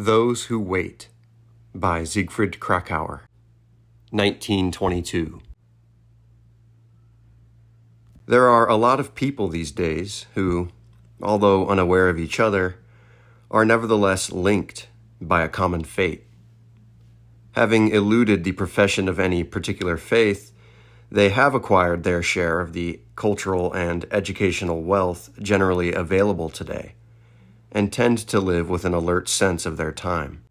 Those Who Wait by Siegfried Kracauer, 1922. There are a lot of people these days who, although unaware of each other, are nevertheless linked by a common fate. Having eluded the profession of any particular faith, they have acquired their share of the cultural and educational wealth generally available today, and tend to live with an alert sense of their time.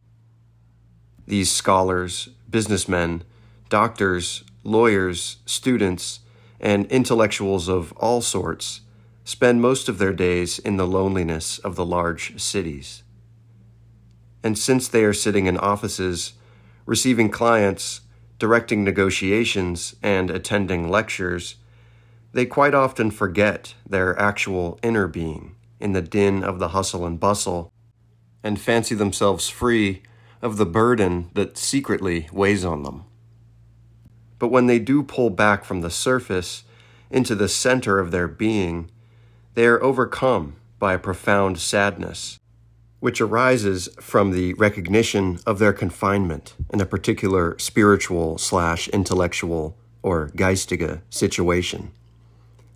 These scholars, businessmen, doctors, lawyers, students, and intellectuals of all sorts spend most of their days in the loneliness of the large cities. And since they are sitting in offices, receiving clients, directing negotiations, and attending lectures, they quite often forget their actual inner being in the din of the hustle and bustle, and fancy themselves free of the burden that secretly weighs on them. But when they do pull back from the surface into the center of their being, they are overcome by a profound sadness, which arises from the recognition of their confinement in a particular spiritual/intellectual or geistige situation.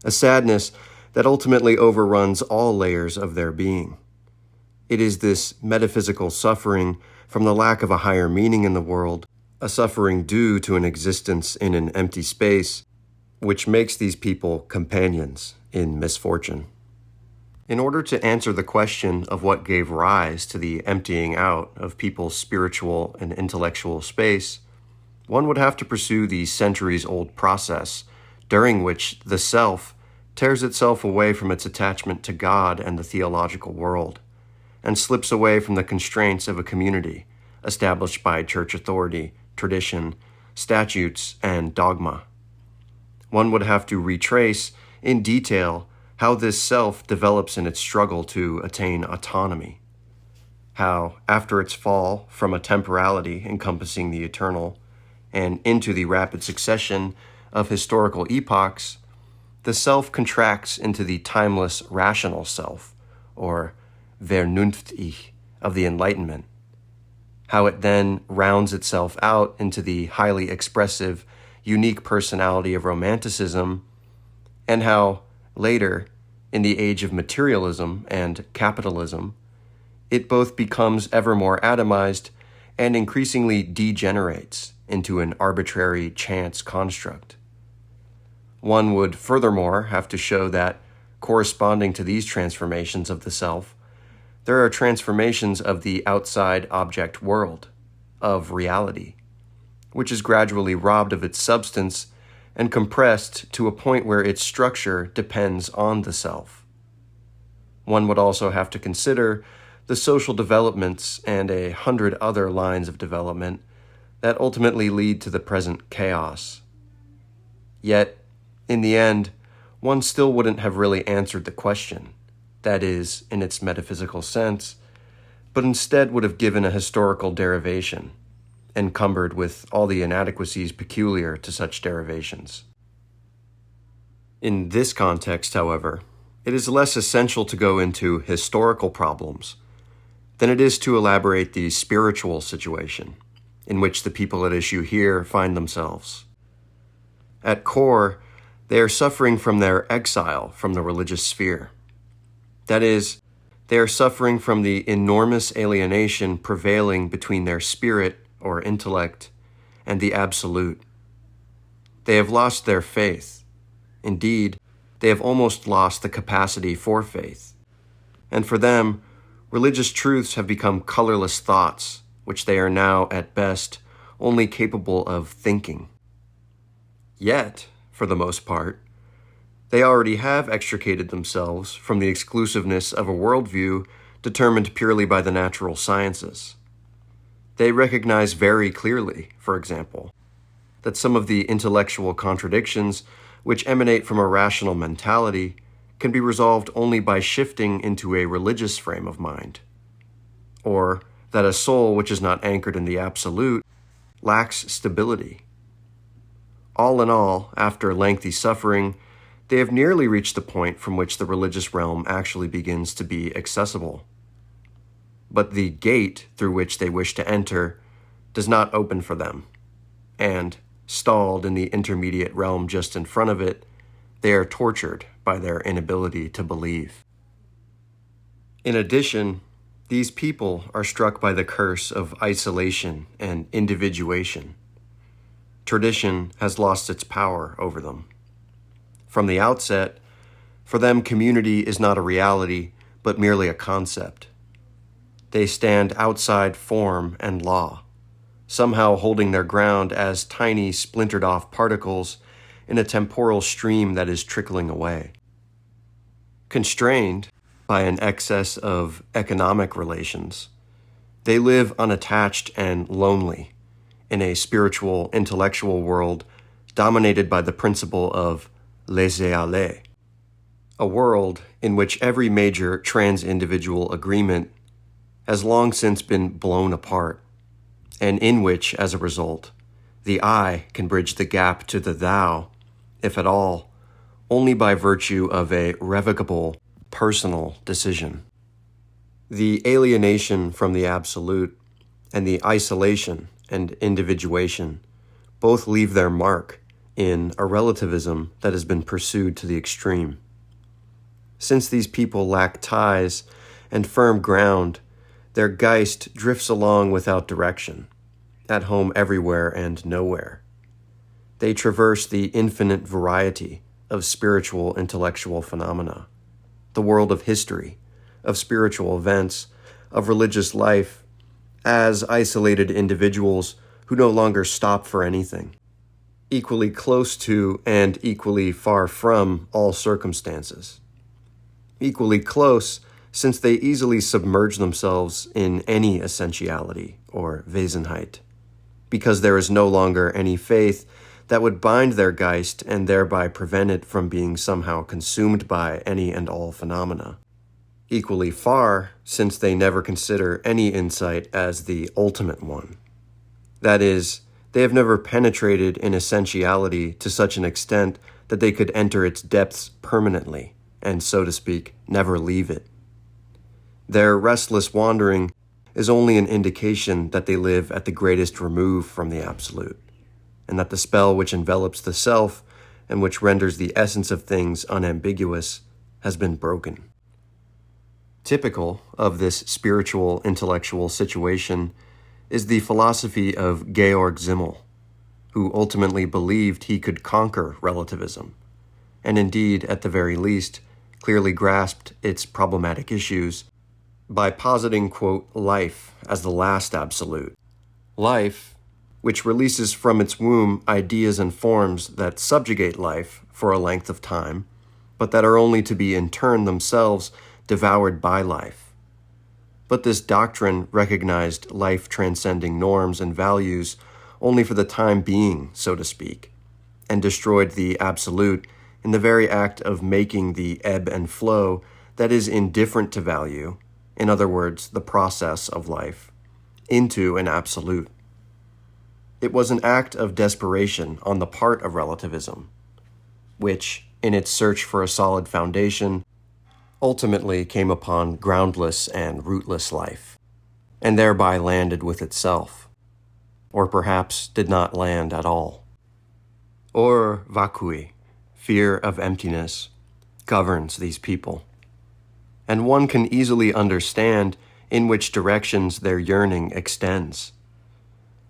A sadness that ultimately overruns all layers of their being. It is this metaphysical suffering from the lack of a higher meaning in the world, a suffering due to an existence in an empty space, which makes these people companions in misfortune. In order to answer the question of what gave rise to the emptying out of people's spiritual and intellectual space, one would have to pursue the centuries-old process during which the self tears itself away from its attachment to God and the theological world, and slips away from the constraints of a community established by church authority, tradition, statutes, and dogma. One would have to retrace in detail how this self develops in its struggle to attain autonomy, how, after its fall from a temporality encompassing the eternal and into the rapid succession of historical epochs, the self contracts into the timeless rational self, or Vernunft-Ich, of the Enlightenment, how it then rounds itself out into the highly expressive, unique personality of Romanticism, and how, later, in the age of materialism and capitalism, it both becomes ever more atomized and increasingly degenerates into an arbitrary chance construct. One would furthermore have to show that, corresponding to these transformations of the self, there are transformations of the outside object world, of reality, which is gradually robbed of its substance and compressed to a point where its structure depends on the self. One would also have to consider the social developments and 100 other lines of development that ultimately lead to the present chaos. Yet, in the end, one still wouldn't have really answered the question, that is, in its metaphysical sense, but instead would have given a historical derivation, encumbered with all the inadequacies peculiar to such derivations. In this context, however, it is less essential to go into historical problems than it is to elaborate the spiritual situation in which the people at issue here find themselves. At core, they are suffering from their exile from the religious sphere. That is, they are suffering from the enormous alienation prevailing between their spirit or intellect and the absolute. They have lost their faith. Indeed, they have almost lost the capacity for faith. And for them, religious truths have become colorless thoughts, which they are now, at best, only capable of thinking. Yet, for the most part, they already have extricated themselves from the exclusiveness of a worldview determined purely by the natural sciences. They recognize very clearly, for example, that some of the intellectual contradictions which emanate from a rational mentality can be resolved only by shifting into a religious frame of mind, or that a soul which is not anchored in the absolute lacks stability. All in all, after lengthy suffering, they have nearly reached the point from which the religious realm actually begins to be accessible. but the gate through which they wish to enter does not open for them, and, stalled in the intermediate realm just in front of it, they are tortured by their inability to believe. In addition, these people are struck by the curse of isolation and individuation. Tradition has lost its power over them. From the outset, for them community is not a reality, but merely a concept. They stand outside form and law, somehow holding their ground as tiny splintered-off particles in a temporal stream that is trickling away. Constrained by an excess of economic relations, they live unattached and lonely in a spiritual, intellectual world dominated by the principle of laisser-aller, a world in which every major trans-individual agreement has long since been blown apart, and in which, as a result, the I can bridge the gap to the thou, if at all, only by virtue of a revocable personal decision. The alienation from the absolute and the isolation and individuation both leave their mark in a relativism that has been pursued to the extreme. Since these people lack ties and firm ground, their Geist drifts along without direction, at home everywhere and nowhere. They traverse the infinite variety of spiritual intellectual phenomena, the world of history, of spiritual events, of religious life, as isolated individuals who no longer stop for anything, equally close to and equally far from all circumstances. Equally close, since they easily submerge themselves in any essentiality or Wesenheit, because there is no longer any faith that would bind their Geist and thereby prevent it from being somehow consumed by any and all phenomena. Equally far, since they never consider any insight as the ultimate one. That is, they have never penetrated in essentiality to such an extent that they could enter its depths permanently, and, so to speak, never leave it. Their restless wandering is only an indication that they live at the greatest remove from the absolute, and that the spell which envelops the self and which renders the essence of things unambiguous has been broken. Typical of this spiritual intellectual situation is the philosophy of Georg Simmel, who ultimately believed he could conquer relativism, and indeed, at the very least, clearly grasped its problematic issues by positing, quote, life as the last absolute. Life, which releases from its womb ideas and forms that subjugate life for a length of time, but that are only to be in turn themselves devoured by life. But this doctrine recognized life-transcending norms and values only for the time being, so to speak, and destroyed the absolute in the very act of making the ebb and flow that is indifferent to value, in other words, the process of life, into an absolute. It was an act of desperation on the part of relativism, which, in its search for a solid foundation, ultimately came upon groundless and rootless life, and thereby landed with itself, or perhaps did not land at all. Or vacui, fear of emptiness, governs these people, and one can easily understand in which directions their yearning extends.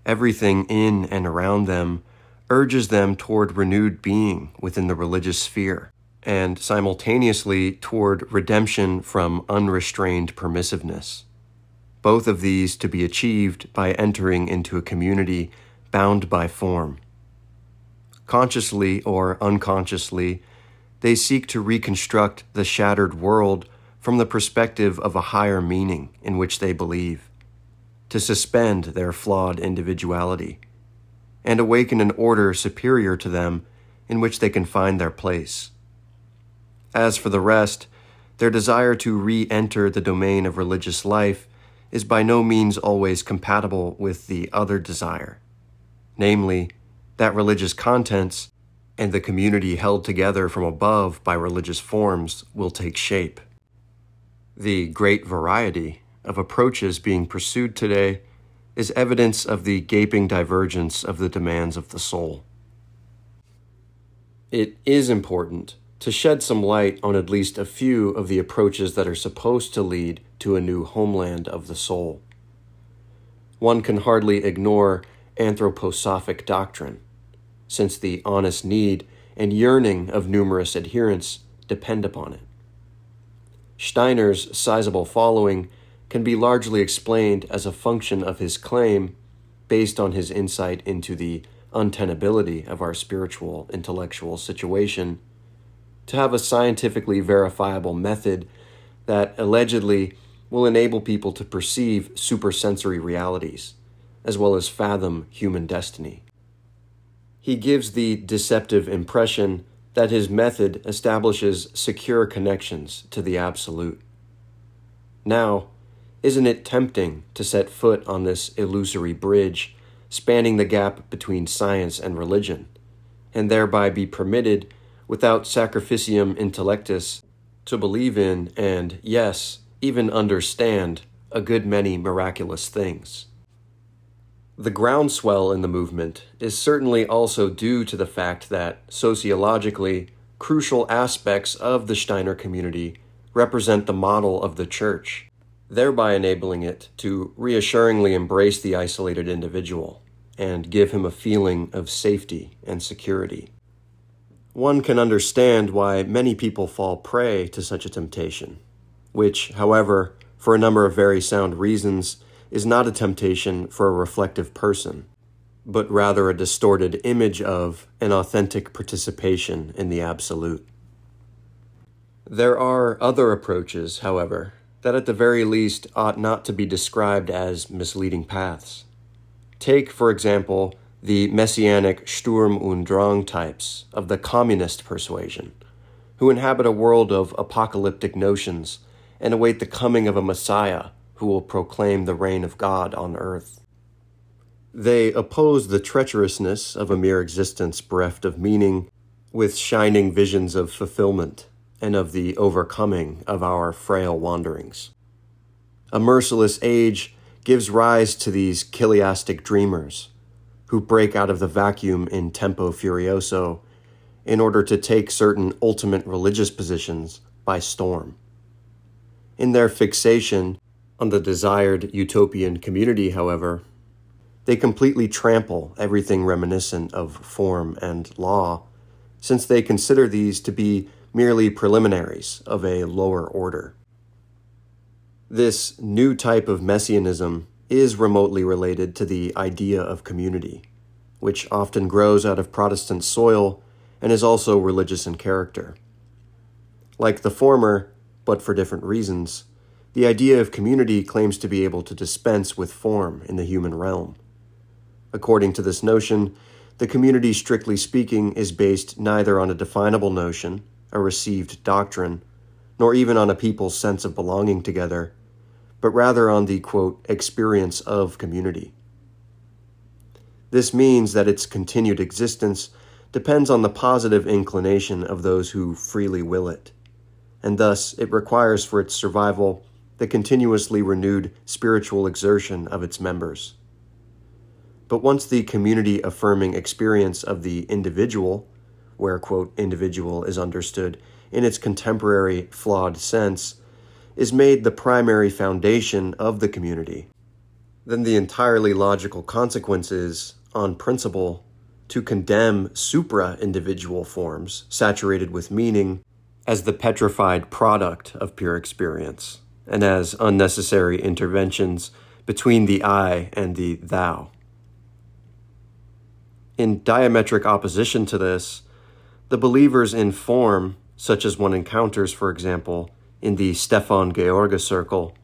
Everything in and around them urges them toward renewed being within the religious sphere, and simultaneously toward redemption from unrestrained permissiveness. Both of these to be achieved by entering into a community bound by form. Consciously or unconsciously, they seek to reconstruct the shattered world from the perspective of a higher meaning in which they believe, to suspend their flawed individuality, and awaken an order superior to them in which they can find their place. As for the rest, their desire to re-enter the domain of religious life is by no means always compatible with the other desire, namely, that religious contents and the community held together from above by religious forms will take shape. The great variety of approaches being pursued today is evidence of the gaping divergence of the demands of the soul. It is important to shed some light on at least a few of the approaches that are supposed to lead to a new homeland of the soul. One can hardly ignore anthroposophic doctrine, since the honest need and yearning of numerous adherents depend upon it. Steiner's sizable following can be largely explained as a function of his claim, based on his insight into the untenability of our spiritual intellectual situation, to have a scientifically verifiable method that allegedly will enable people to perceive supersensory realities, as well as fathom human destiny. He gives the deceptive impression that his method establishes secure connections to the absolute. Now, isn't it tempting to set foot on this illusory bridge spanning the gap between science and religion, and thereby be permitted, without sacrificium intellectus, to believe in and, yes, even understand a good many miraculous things? The groundswell in the movement is certainly also due to the fact that, sociologically, crucial aspects of the Steiner community represent the model of the Church, thereby enabling it to reassuringly embrace the isolated individual and give him a feeling of safety and security. One can understand why many people fall prey to such a temptation, which, however, for a number of very sound reasons, is not a temptation for a reflective person, but rather a distorted image of an authentic participation in the absolute. There are other approaches, however, that at the very least ought not to be described as misleading paths. Take, for example, the messianic Sturm und Drang types of the communist persuasion, who inhabit a world of apocalyptic notions and await the coming of a Messiah who will proclaim the reign of God on earth. They oppose the treacherousness of a mere existence bereft of meaning with shining visions of fulfillment and of the overcoming of our frail wanderings. A merciless age gives rise to these chiliastic dreamers who break out of the vacuum in tempo furioso in order to take certain ultimate religious positions by storm. In their fixation on the desired utopian community, however, they completely trample everything reminiscent of form and law, since they consider these to be merely preliminaries of a lower order. This new type of messianism is remotely related to the idea of community, which often grows out of Protestant soil and is also religious in character. Like the former, but for different reasons, the idea of community claims to be able to dispense with form in the human realm. According to this notion, the community, strictly speaking, is based neither on a definable notion, a received doctrine, nor even on a people's sense of belonging together, but rather on the, quote, experience of community. This means that its continued existence depends on the positive inclination of those who freely will it, and thus it requires for its survival the continuously renewed spiritual exertion of its members. But once the community-affirming experience of the individual, where, quote, individual is understood in its contemporary flawed sense, is made the primary foundation of the community, then the entirely logical consequence is, on principle, to condemn supra-individual forms saturated with meaning as the petrified product of pure experience, and as unnecessary interventions between the I and the thou. In diametric opposition to this, the believers in form, such as one encounters, for example, in the Stefan George circle,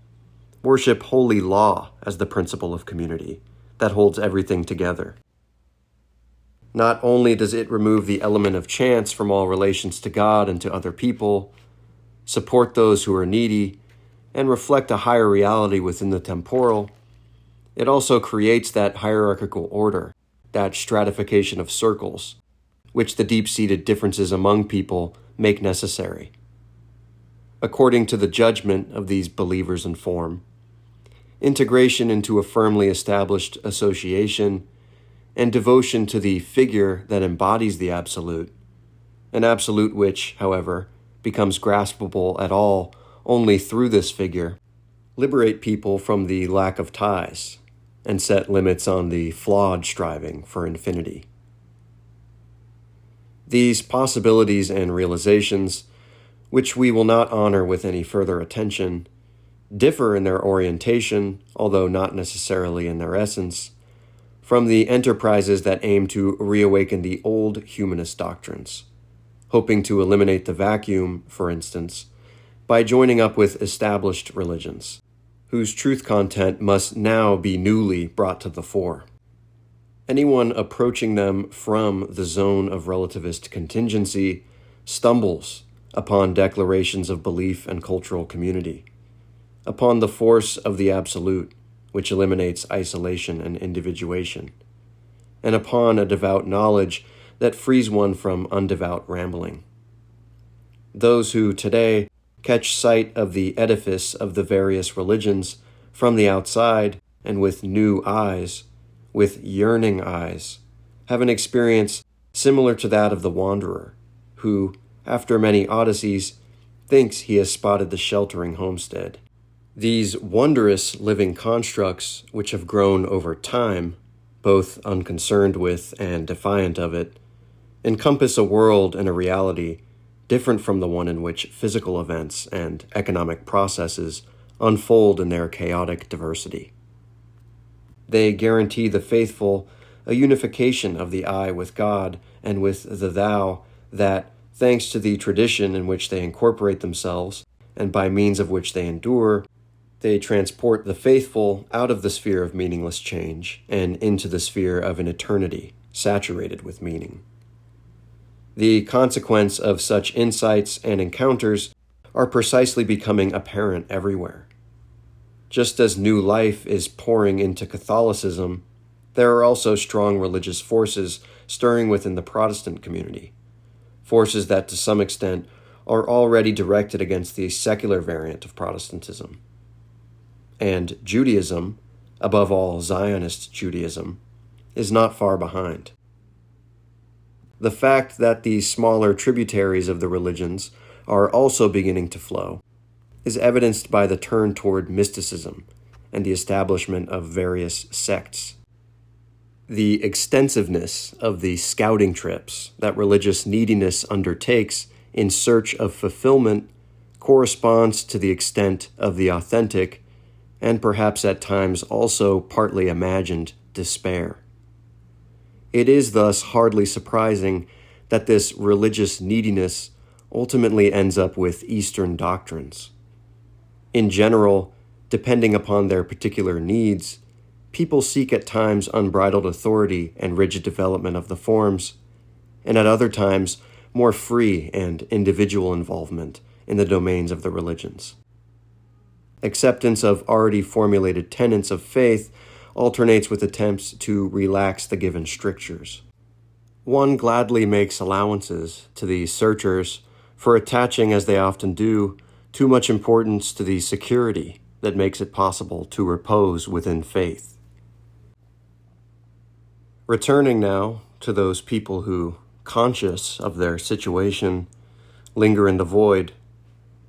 worship holy law as the principle of community that holds everything together. Not only does it remove the element of chance from all relations to God and to other people, support those who are needy, and reflect a higher reality within the temporal, it also creates that hierarchical order, that stratification of circles, which the deep-seated differences among people make necessary. According to the judgment of these believers in form, integration into a firmly established association, and devotion to the figure that embodies the absolute, an absolute which, however, becomes graspable at all only through this figure, liberate people from the lack of ties and set limits on the flawed striving for infinity. These possibilities and realizations, which we will not honor with any further attention, differ in their orientation, although not necessarily in their essence, from the enterprises that aim to reawaken the old humanist doctrines, hoping to eliminate the vacuum, for instance, by joining up with established religions, whose truth content must now be newly brought to the fore. Anyone approaching them from the zone of relativist contingency stumbles upon declarations of belief and cultural community, upon the force of the absolute, which eliminates isolation and individuation, and upon a devout knowledge that frees one from undevout rambling. Those who today catch sight of the edifice of the various religions from the outside and with new eyes, with yearning eyes, have an experience similar to that of the wanderer, who, after many odysseys, thinks he has spotted the sheltering homestead. These wondrous living constructs, which have grown over time, both unconcerned with and defiant of it, encompass a world and a reality different from the one in which physical events and economic processes unfold in their chaotic diversity. They guarantee the faithful a unification of the I with God and with the thou that, thanks to the tradition in which they incorporate themselves and by means of which they endure, they transport the faithful out of the sphere of meaningless change and into the sphere of an eternity saturated with meaning. The consequence of such insights and encounters are precisely becoming apparent everywhere. Just as new life is pouring into Catholicism, there are also strong religious forces stirring within the Protestant community, forces that to some extent are already directed against the secular variant of Protestantism. And Judaism, above all Zionist Judaism, is not far behind. The fact that the smaller tributaries of the religions are also beginning to flow is evidenced by the turn toward mysticism and the establishment of various sects. The extensiveness of the scouting trips that religious neediness undertakes in search of fulfillment corresponds to the extent of the authentic and perhaps at times also partly imagined despair. It is thus hardly surprising that this religious neediness ultimately ends up with Eastern doctrines. In general, depending upon their particular needs, people seek at times unbridled authority and rigid development of the forms, and at other times more free and individual involvement in the domains of the religions. Acceptance of already formulated tenets of faith alternates with attempts to relax the given strictures. One gladly makes allowances to the searchers for attaching, as they often do, too much importance to the security that makes it possible to repose within faith. Returning now to those people who, conscious of their situation, linger in the void,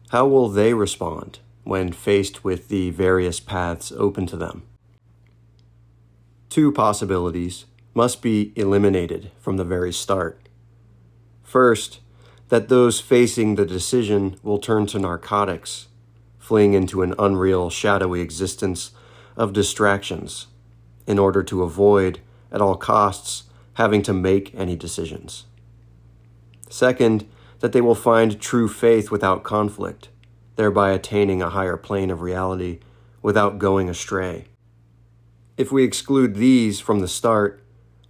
how will they respond when faced with the various paths open to them? Two possibilities must be eliminated from the very start. First, that those facing the decision will turn to narcotics, fleeing into an unreal, shadowy existence of distractions in order to avoid, at all costs, having to make any decisions. Second, that they will find true faith without conflict, thereby attaining a higher plane of reality without going astray. If we exclude these from the start,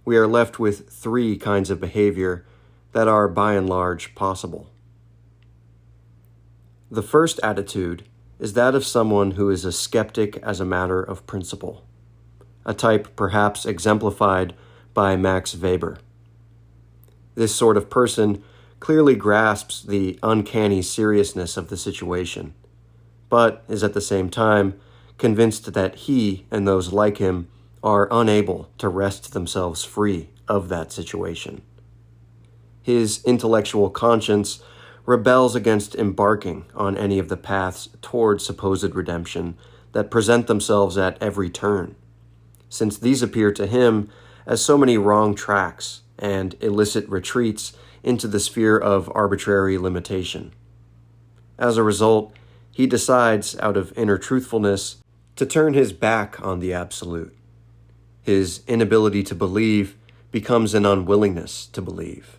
we are left with three kinds of behavior that are by and large possible. The first attitude is that of someone who is a skeptic as a matter of principle, a type perhaps exemplified by Max Weber. This sort of person clearly grasps the uncanny seriousness of the situation, but is at the same time convinced that he and those like him are unable to wrest themselves free of that situation. His intellectual conscience rebels against embarking on any of the paths toward supposed redemption that present themselves at every turn, since these appear to him as so many wrong tracks and illicit retreats into the sphere of arbitrary limitation. As a result, he decides, out of inner truthfulness, to turn his back on the absolute. His inability to believe becomes an unwillingness to believe.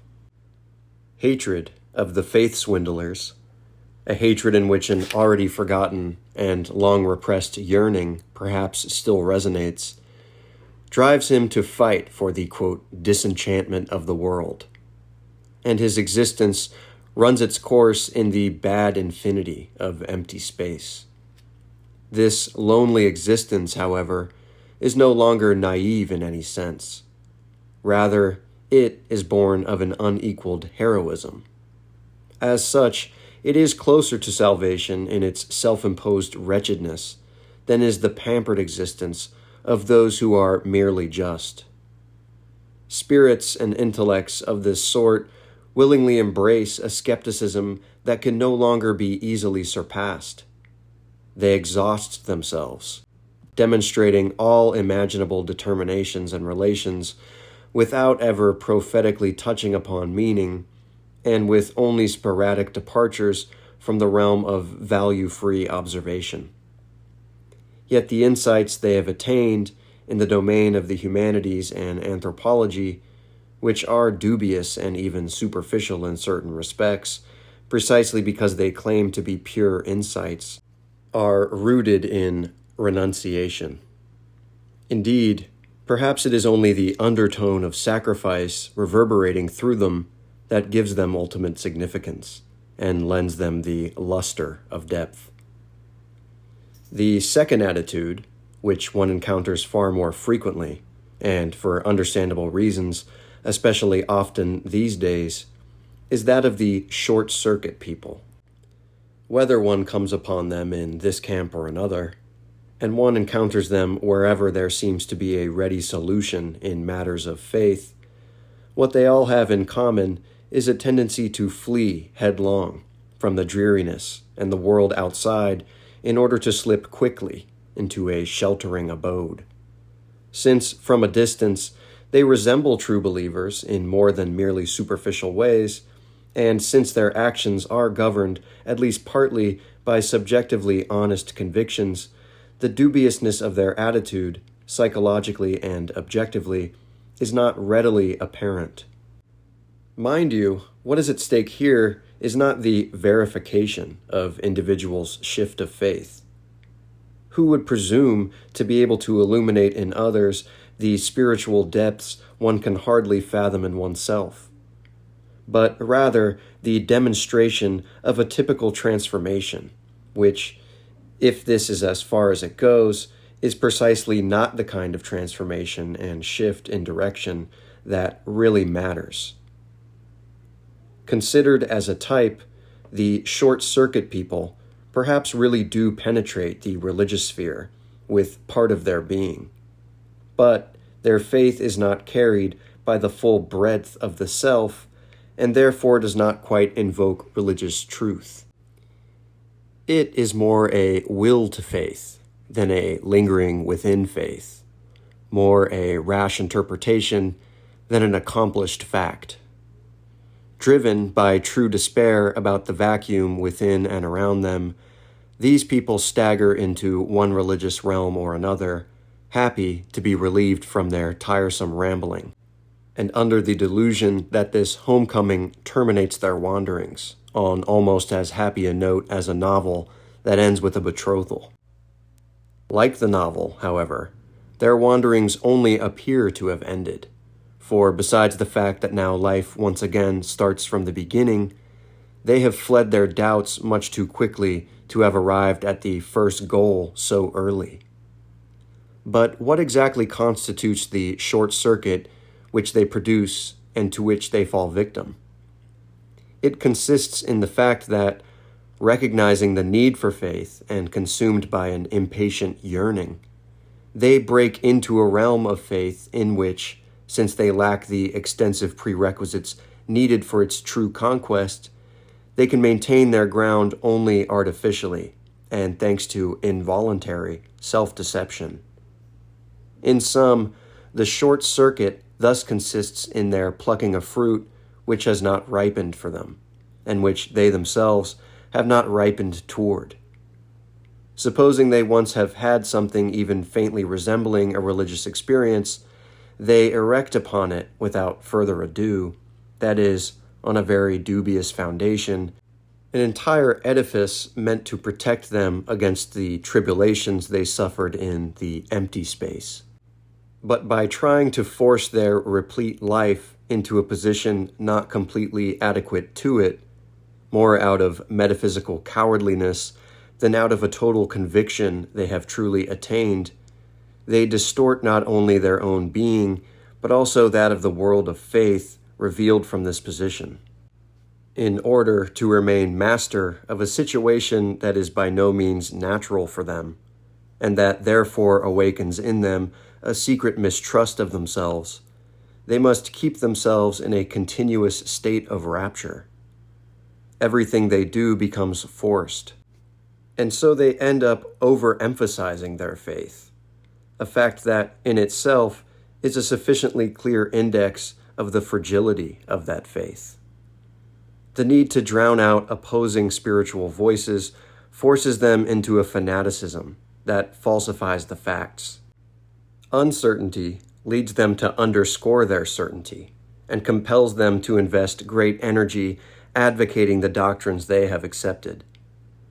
Hatred of the faith swindlers, a hatred in which an already forgotten and long repressed yearning perhaps still resonates, drives him to fight for the, quote, disenchantment of the world. And his existence runs its course in the bad infinity of empty space. This lonely existence, however, is no longer naive in any sense. Rather, it is born of an unequaled heroism. As such, it is closer to salvation in its self-imposed wretchedness than is the pampered existence of those who are merely just. Spirits and intellects of this sort willingly embrace a skepticism that can no longer be easily surpassed. They exhaust themselves, demonstrating all imaginable determinations and relations without ever prophetically touching upon meaning, and with only sporadic departures from the realm of value-free observation. Yet the insights they have attained in the domain of the humanities and anthropology, which are dubious and even superficial in certain respects, precisely because they claim to be pure insights, are rooted in renunciation. Indeed, perhaps it is only the undertone of sacrifice reverberating through them that gives them ultimate significance and lends them the luster of depth. The second attitude, which one encounters far more frequently, and for understandable reasons, especially often these days, is that of the short-circuit people. Whether one comes upon them in this camp or another, and one encounters them wherever there seems to be a ready solution in matters of faith, what they all have in common is a tendency to flee headlong from the dreariness and the world outside in order to slip quickly into a sheltering abode. Since, from a distance, they resemble true believers in more than merely superficial ways, and since their actions are governed, at least partly, by subjectively honest convictions, the dubiousness of their attitude, psychologically and objectively, is not readily apparent. Mind you, what is at stake here is not the verification of individuals' shift of faith. Who would presume to be able to illuminate in others the spiritual depths one can hardly fathom in oneself? But rather the demonstration of a typical transformation, which, if this is as far as it goes, is precisely not the kind of transformation and shift in direction that really matters. Considered as a type, the short-circuit people perhaps really do penetrate the religious sphere with part of their being, but their faith is not carried by the full breadth of the self, and therefore does not quite invoke religious truth. It is more a will to faith than a lingering within faith, more a rash interpretation than an accomplished fact. Driven by true despair about the vacuum within and around them, these people stagger into one religious realm or another, happy to be relieved from their tiresome rambling, and under the delusion that this homecoming terminates their wanderings on almost as happy a note as a novel that ends with a betrothal. Like the novel, however, their wanderings only appear to have ended, for besides the fact that now life once again starts from the beginning, they have fled their doubts much too quickly to have arrived at the first goal so early. But what exactly constitutes the short circuit which they produce and to which they fall victim? It consists in the fact that, recognizing the need for faith and consumed by an impatient yearning, they break into a realm of faith in which, since they lack the extensive prerequisites needed for its true conquest, they can maintain their ground only artificially and thanks to involuntary self-deception. In sum, the short circuit thus consists in their plucking a fruit which has not ripened for them, and which they themselves have not ripened toward. Supposing they once have had something even faintly resembling a religious experience, they erect upon it without further ado, that is, on a very dubious foundation, an entire edifice meant to protect them against the tribulations they suffered in the empty space. But by trying to force their replete life into a position not completely adequate to it, more out of metaphysical cowardliness than out of a total conviction they have truly attained, they distort not only their own being, but also that of the world of faith revealed from this position, in order to remain master of a situation that is by no means natural for them, and that therefore awakens in them a secret mistrust of themselves. They must keep themselves in a continuous state of rapture. Everything they do becomes forced, and so they end up overemphasizing their faith, a fact that in itself is a sufficiently clear index of the fragility of that faith. The need to drown out opposing spiritual voices forces them into a fanaticism that falsifies the facts. Uncertainty leads them to underscore their certainty and compels them to invest great energy advocating the doctrines they have accepted,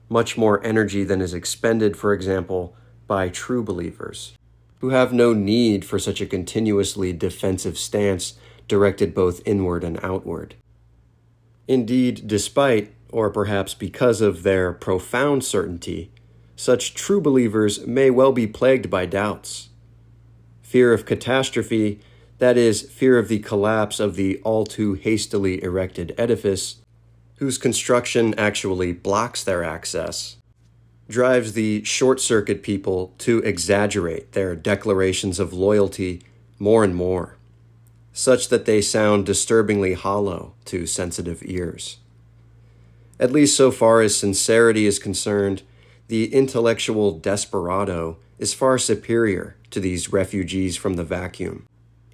much more energy than is expended, for example, by true believers, who have no need for such a continuously defensive stance directed both inward and outward. Indeed, despite, or perhaps because of their profound certainty, such true believers may well be plagued by doubts. Fear of catastrophe, that is, fear of the collapse of the all too hastily erected edifice, whose construction actually blocks their access, drives the short-circuit people to exaggerate their declarations of loyalty more and more, such that they sound disturbingly hollow to sensitive ears. At least so far as sincerity is concerned, the intellectual desperado is far superior to these refugees from the vacuum,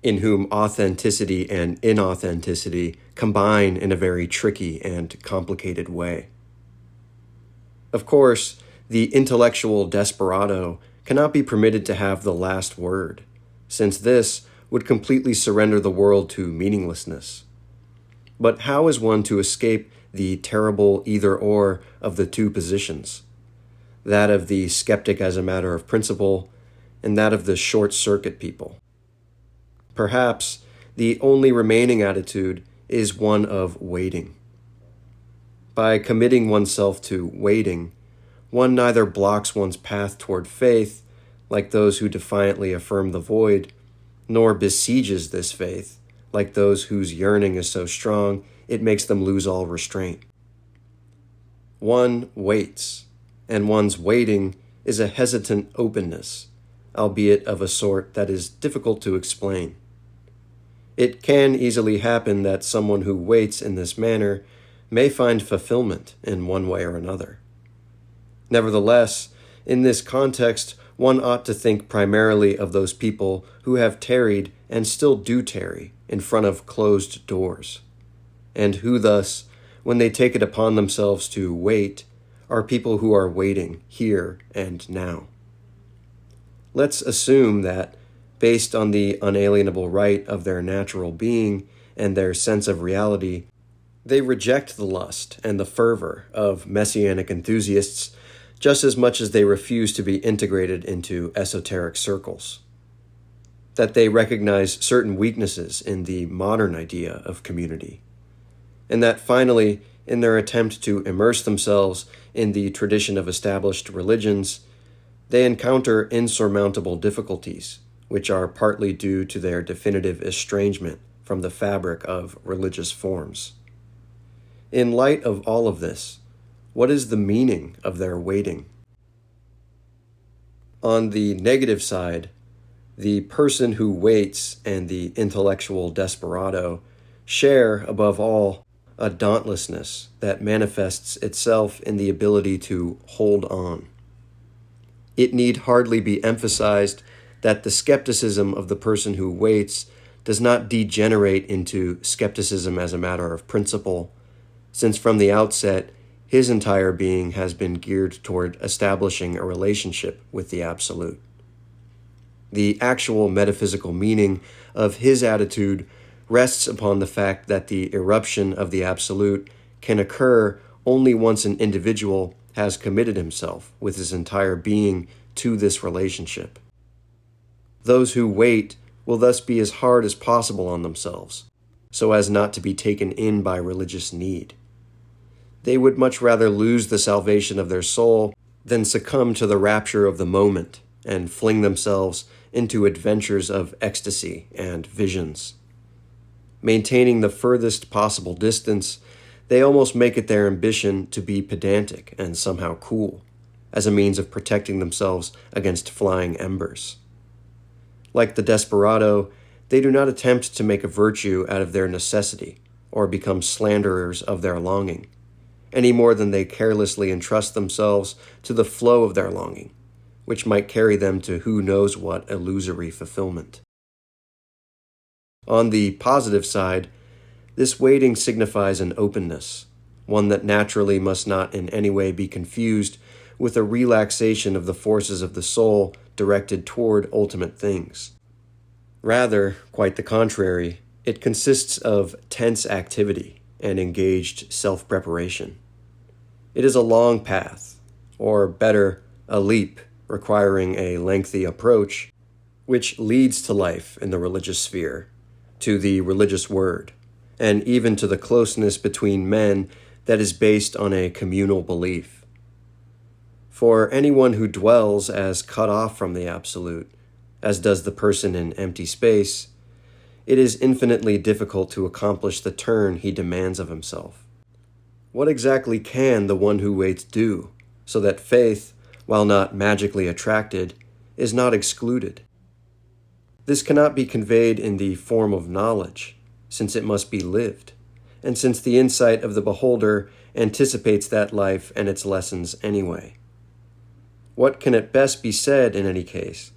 in whom authenticity and inauthenticity combine in a very tricky and complicated way. Of course, the intellectual desperado cannot be permitted to have the last word, since this would completely surrender the world to meaninglessness. But how is one to escape the terrible either-or of the two positions, that of the skeptic as a matter of principle, and that of the short-circuit people? Perhaps the only remaining attitude is one of waiting. By committing oneself to waiting, one neither blocks one's path toward faith, like those who defiantly affirm the void, nor besieges this faith, like those whose yearning is so strong it makes them lose all restraint. One waits, and one's waiting is a hesitant openness, albeit of a sort that is difficult to explain. It can easily happen that someone who waits in this manner may find fulfillment in one way or another. Nevertheless, in this context, one ought to think primarily of those people who have tarried and still do tarry in front of closed doors, and who thus, when they take it upon themselves to wait, are people who are waiting here and now. Let's assume that, based on the unalienable right of their natural being and their sense of reality, they reject the lust and the fervor of messianic enthusiasts just as much as they refuse to be integrated into esoteric circles. That they recognize certain weaknesses in the modern idea of community, and that finally, in their attempt to immerse themselves in the tradition of established religions, they encounter insurmountable difficulties, which are partly due to their definitive estrangement from the fabric of religious forms. In light of all of this, What is the meaning of their waiting? On the negative side, the person who waits and the intellectual desperado share, above all, a dauntlessness that manifests itself in the ability to hold on. It need hardly be emphasized that the skepticism of the person who waits does not degenerate into skepticism as a matter of principle, since from the outset, his entire being has been geared toward establishing a relationship with the Absolute. The actual metaphysical meaning of his attitude rests upon the fact that the eruption of the Absolute can occur only once an individual has committed himself with his entire being to this relationship. Those who wait will thus be as hard as possible on themselves, so as not to be taken in by religious need. They would much rather lose the salvation of their soul than succumb to the rapture of the moment and fling themselves into adventures of ecstasy and visions. Maintaining the furthest possible distance, they almost make it their ambition to be pedantic and somehow cool, as a means of protecting themselves against flying embers. Like the desperado, they do not attempt to make a virtue out of their necessity or become slanderers of their longing, any more than they carelessly entrust themselves to the flow of their longing, which might carry them to who knows what illusory fulfillment. On the positive side, this waiting signifies an openness, one that naturally must not in any way be confused with a relaxation of the forces of the soul directed toward ultimate things. Rather, quite the contrary, it consists of tense activity and engaged self-preparation. It is a long path, or better, a leap requiring a lengthy approach, which leads to life in the religious sphere, to the religious word, and even to the closeness between men that is based on a communal belief. For anyone who dwells as cut off from the Absolute, as does the person in empty space, it is infinitely difficult to accomplish the turn he demands of himself. What exactly can the one who waits do, so that faith, while not magically attracted, is not excluded? This cannot be conveyed in the form of knowledge, since it must be lived, and since the insight of the beholder anticipates that life and its lessons anyway. What can at best be said in any case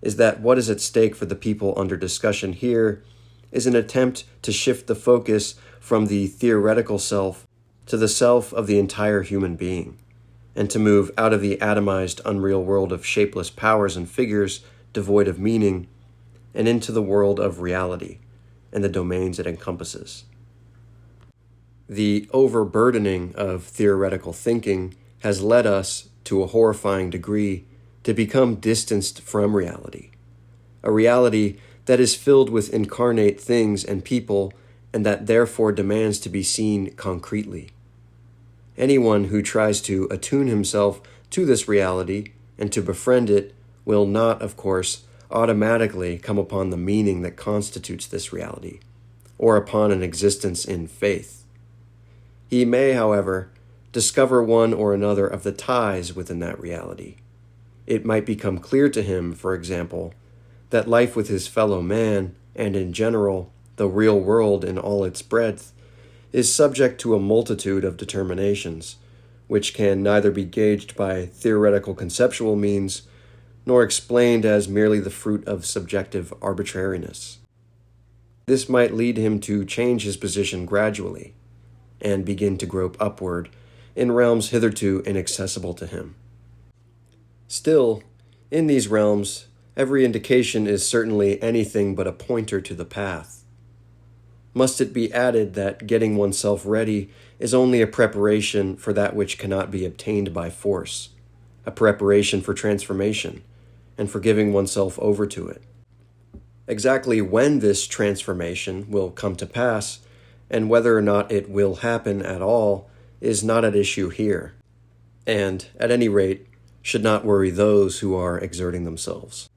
is that what is at stake for the people under discussion here is an attempt to shift the focus from the theoretical self to the self of the entire human being, and to move out of the atomized unreal world of shapeless powers and figures devoid of meaning, and into the world of reality and the domains it encompasses. The overburdening of theoretical thinking has led us, to a horrifying degree, to become distanced from reality, a reality that is filled with incarnate things and people, and that therefore demands to be seen concretely. Anyone who tries to attune himself to this reality and to befriend it will not, of course, automatically come upon the meaning that constitutes this reality, or upon an existence in faith. He may, however, discover one or another of the ties within that reality. It might become clear to him, for example, that life with his fellow man, and in general, the real world in all its breadth, is subject to a multitude of determinations, which can neither be gauged by theoretical conceptual means, nor explained as merely the fruit of subjective arbitrariness. This might lead him to change his position gradually, and begin to grope upward in realms hitherto inaccessible to him. Still, in these realms, every indication is certainly anything but a pointer to the path. Must it be added that getting oneself ready is only a preparation for that which cannot be obtained by force, a preparation for transformation, and for giving oneself over to it. Exactly when this transformation will come to pass, and whether or not it will happen at all, is not at issue here, and, at any rate, should not worry those who are exerting themselves.